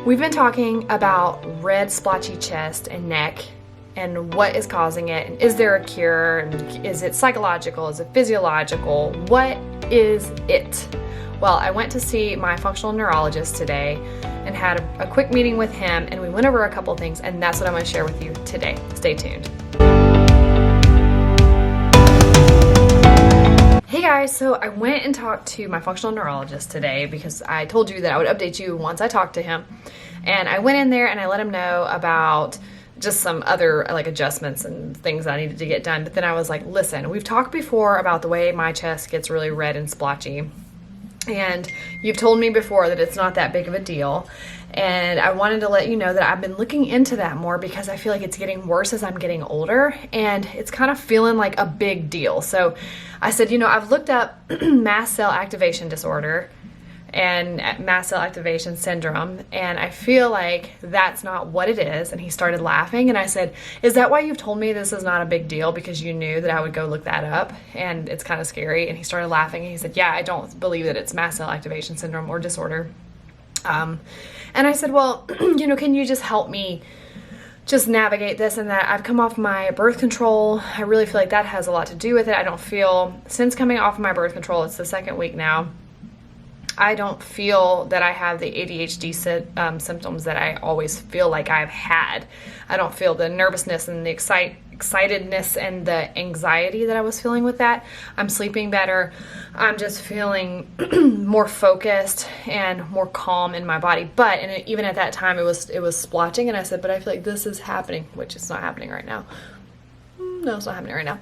We've been talking about red splotchy chest and neck and what is causing it, and is there a cure, and is it psychological, is it physiological, what is it? Well, I went to see my functional neurologist today and had a quick meeting with him, and we went over a couple things, and that's what I'm going to share with you today. Stay tuned. Hey guys, so I went and talked to my functional neurologist today because I told you that I would update you once I talked to him. And I went in there and I let him know about just some other adjustments and things I needed to get done. But then I was like, listen, we've talked before about the way my chest gets really red and splotchy. And you've told me before that it's not that big of a deal. And I wanted to let you know that I've been looking into that more because I feel like it's getting worse as I'm getting older, and it's kind of feeling like a big deal. So I said, I've looked up mast cell activation disorder and mast cell activation syndrome, and I feel like that's not what it is. And he started laughing, and I said, is that why you've told me this is not a big deal, because you knew that I would go look that up and it's kind of scary? And he started laughing, and he said, yeah, I don't believe that it's mast cell activation syndrome or disorder. And I said, well, can you just help me just navigate this and that? I've come off my birth control. I really feel like that has a lot to do with it. I don't feel, since coming off of my birth control, it's the second week now, I don't feel that I have the ADHD symptoms that I always feel like I've had. I don't feel the nervousness and the excitedness and the anxiety that I was feeling with that. I'm sleeping better. I'm just feeling more focused and more calm in my body. But even at that time, it was splotching, and I said, but I feel like this is happening, which is not happening right now. No, it's not happening right now.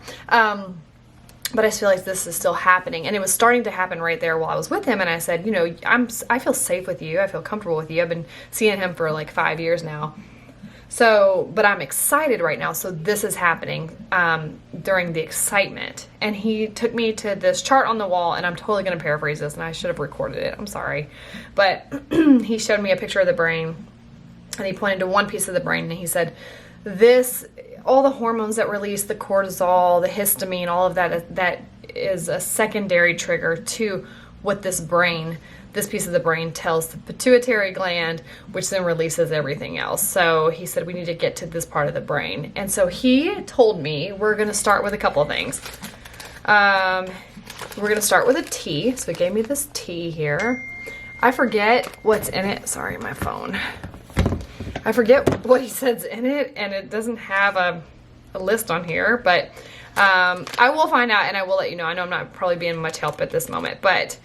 But I feel like this is still happening, and it was starting to happen right there while I was with him. And I said, I feel safe with you. I feel comfortable with you. I've been seeing him for like 5 years now. So, but I'm excited right now. So this is happening during the excitement. And he took me to this chart on the wall, and I'm totally going to paraphrase this, and I should have recorded it. I'm sorry. But he showed me a picture of the brain, and he pointed to one piece of the brain, and he said, all the hormones that release the cortisol, the histamine, all of that is a secondary trigger to what this piece of the brain tells the pituitary gland, which then releases everything else. So he said, we need to get to this part of the brain. And so he told me we're going to start with a couple of things. We're going to start with a tea. So he gave me this tea here. I forget what's in it. Sorry, my phone. I forget what he says in it, and it doesn't have a list on here, but I will find out and I will let you know. I know I'm not probably being much help at this moment, but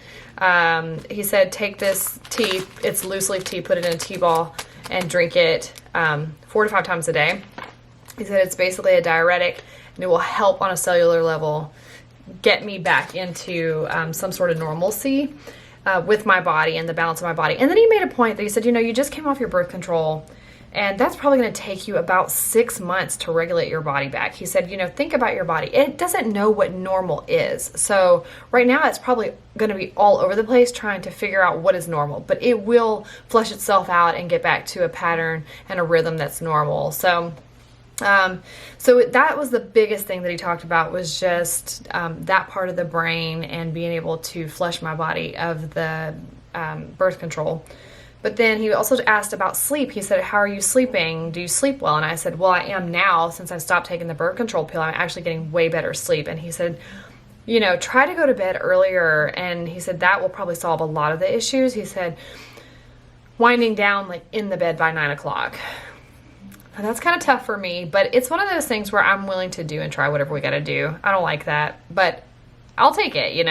he said take this tea, it's loose leaf tea, put it in a tea ball and drink it 4 to 5 times a day. He said it's basically a diuretic, and it will help on a cellular level get me back into some sort of normalcy with my body and the balance of my body. And then he made a point that he said, you just came off your birth control, and that's probably going to take you about 6 months to regulate your body back. He said, think about your body. It doesn't know what normal is. So right now it's probably going to be all over the place trying to figure out what is normal, but it will flush itself out and get back to a pattern and a rhythm that's normal. So that was the biggest thing that he talked about, was just that part of the brain and being able to flush my body of the birth control. But then he also asked about sleep. He said, how are you sleeping? Do you sleep well? And I said, well, I am now. Since I stopped taking the birth control pill, I'm actually getting way better sleep. And he said, try to go to bed earlier. And he said that will probably solve a lot of the issues. He said, winding down in the bed by 9 o'clock. And that's kind of tough for me, but it's one of those things where I'm willing to do and try whatever we got to do. I don't like that, but I'll take it,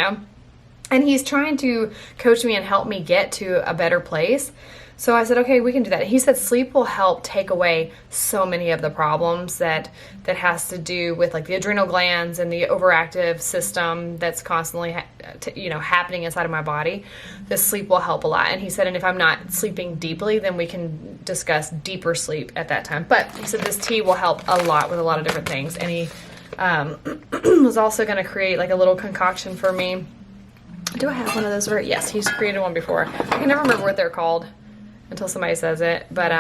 And he's trying to coach me and help me get to a better place. So I said, okay, we can do that. He said sleep will help take away so many of the problems that has to do with the adrenal glands and the overactive system that's constantly happening inside of my body. This sleep will help a lot. And he said, and if I'm not sleeping deeply, then we can discuss deeper sleep at that time. But he said this tea will help a lot with a lot of different things. And he was also going to create a little concoction for me. Do I have one of those? Yes, he's created one before. I can never remember what they're called until somebody says it. But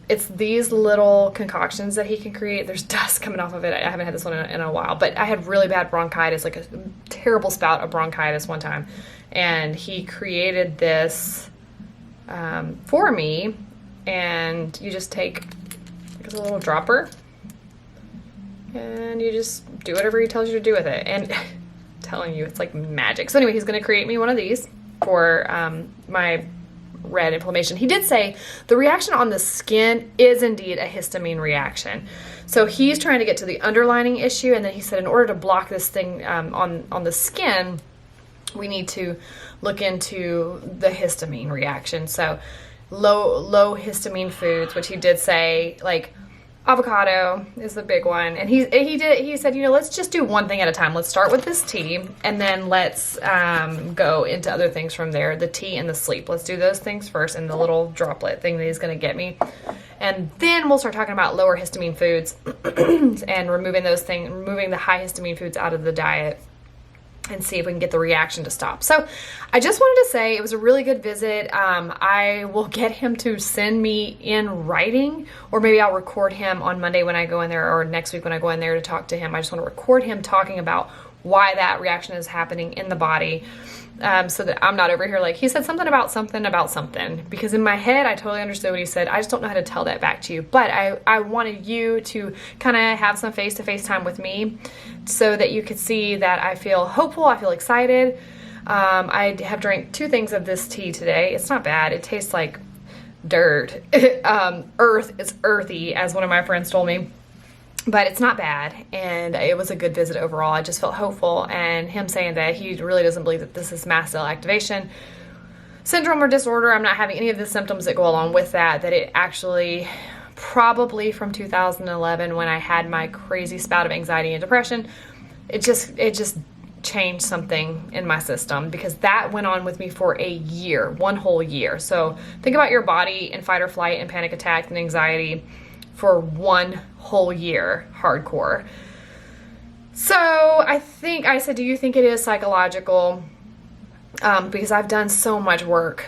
it's these little concoctions that he can create. There's dust coming off of it. I haven't had this one in a while. But I had really bad bronchitis, a terrible spout of bronchitis one time. And he created this for me. And you just take like a little dropper and you just do whatever he tells you to do with it. And I'm telling you, it's like magic. So anyway, he's going to create me one of these for my red inflammation. He did say the reaction on the skin is indeed a histamine reaction. So he's trying to get to the underlying issue, and then he said in order to block this thing on the skin, we need to look into the histamine reaction. So low histamine foods, which he did say, like avocado is the big one. And he said, let's just do one thing at a time. Let's start with this tea, and then let's go into other things from there. The tea and the sleep. Let's do those things first, and the little droplet thing that he's going to get me. And then we'll start talking about lower histamine foods and removing the high histamine foods out of the diet, and see if we can get the reaction to stop. So I just wanted to say it was a really good visit. I will get him to send me in writing, or maybe I'll record him on Monday when I go in there, or next week when I go in there to talk to him. I just want to record him talking about why that reaction is happening in the body, so that I'm not over here like, he said something about something, because in my head, I totally understood what he said. I just don't know how to tell that back to you. But I wanted you to kind of have some face-to-face time with me so that you could see that I feel hopeful, I feel excited. I have drank 2 things of this tea today. It's not bad. It tastes like dirt. Earth. It's earthy, as one of my friends told me. But it's not bad, and it was a good visit overall. I just felt hopeful, and him saying that he really doesn't believe that this is mast cell activation syndrome or disorder. I'm not having any of the symptoms that go along with that it actually probably from 2011 when I had my crazy spout of anxiety and depression, it just changed something in my system, because that went on with me for a year, 1 whole year. So think about your body in fight or flight and panic attack and anxiety for 1 whole year, hardcore. So I said, do you think it is psychological? Because I've done so much work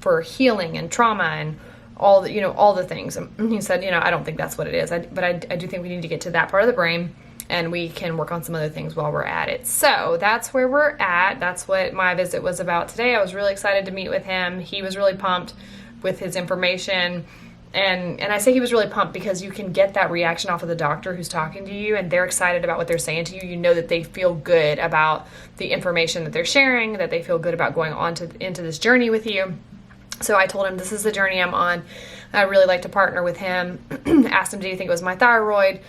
for healing and trauma and all the things. And he said, I don't think that's what it is. But I do think we need to get to that part of the brain, and we can work on some other things while we're at it. So that's where we're at. That's what my visit was about today. I was really excited to meet with him. He was really pumped with his information. And I say he was really pumped because you can get that reaction off of the doctor who's talking to you, and they're excited about what they're saying to you. You know that they feel good about the information that they're sharing, that they feel good about going on into this journey with you. So I told him this is the journey I'm on. I'd really like to partner with him. Asked him, did he think it was my thyroid?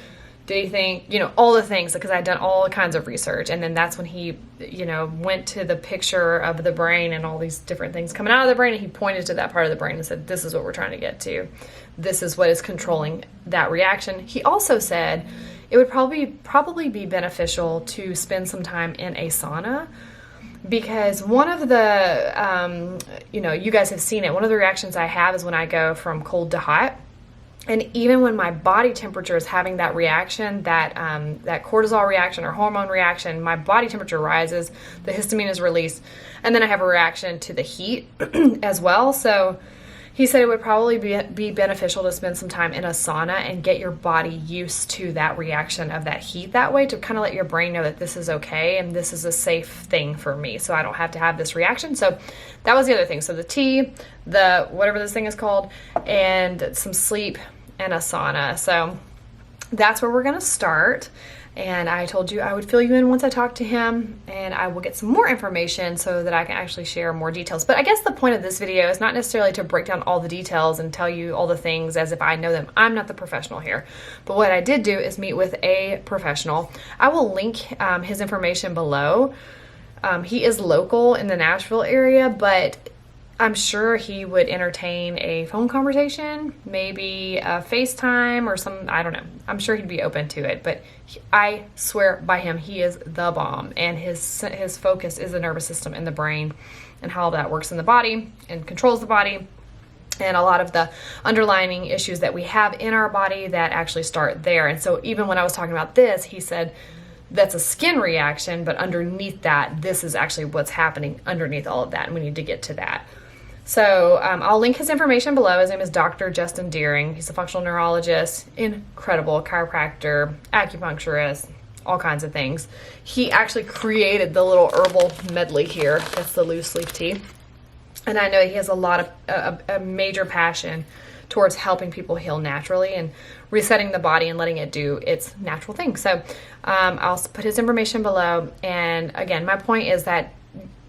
Did he think, all the things, because I'd done all kinds of research. And then that's when he, went to the picture of the brain and all these different things coming out of the brain. And he pointed to that part of the brain and said, this is what we're trying to get to. This is what is controlling that reaction. He also said it would probably be beneficial to spend some time in a sauna, because one of the, you guys have seen it. One of the reactions I have is when I go from cold to hot. And even when my body temperature is having that reaction, that cortisol reaction or hormone reaction, my body temperature rises, the histamine is released, and then I have a reaction to the heat as well. So he said it would probably be beneficial to spend some time in a sauna and get your body used to that reaction of that heat that way, to kind of let your brain know that this is okay and this is a safe thing for me, so I don't have to have this reaction. So that was the other thing. So the tea, the whatever this thing is called, and some sleep and a sauna. So that's where we're going to start. And I told you I would fill you in once I talk to him, and I will get some more information so that I can actually share more details. But I guess the point of this video is not necessarily to break down all the details and tell you all the things as if I know them. I'm not the professional here. But what I did do is meet with a professional. I will link his information below. He is local in the Nashville area, but I'm sure he would entertain a phone conversation, maybe a FaceTime or some, I don't know. I'm sure he'd be open to it, but I swear by him, he is the bomb, and his focus is the nervous system and the brain and how that works in the body and controls the body, and a lot of the underlying issues that we have in our body that actually start there. And so even when I was talking about this, he said, that's a skin reaction, but underneath that, this is actually what's happening underneath all of that, and we need to get to that. So I'll link his information below. His name is Dr. Justin Deering. He's a functional neurologist, incredible chiropractor, acupuncturist, all kinds of things. He actually created the little herbal medley here. That's the loose leaf tea. And I know he has a lot of a major passion towards helping people heal naturally and resetting the body and letting it do its natural thing. So I'll put his information below. And again, my point is that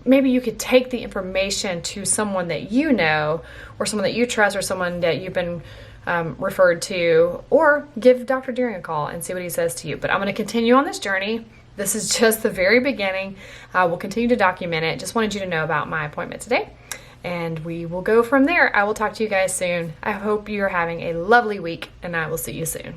maybe you could take the information to someone that you know, or someone that you trust, or someone that you've been referred to, or give Dr. Deering a call and see what he says to you. But I'm going to continue on this journey. This is just the very beginning. We'll continue to document it. Just wanted you to know about my appointment today. And we will go from there. I will talk to you guys soon. I hope you're having a lovely week, and I will see you soon.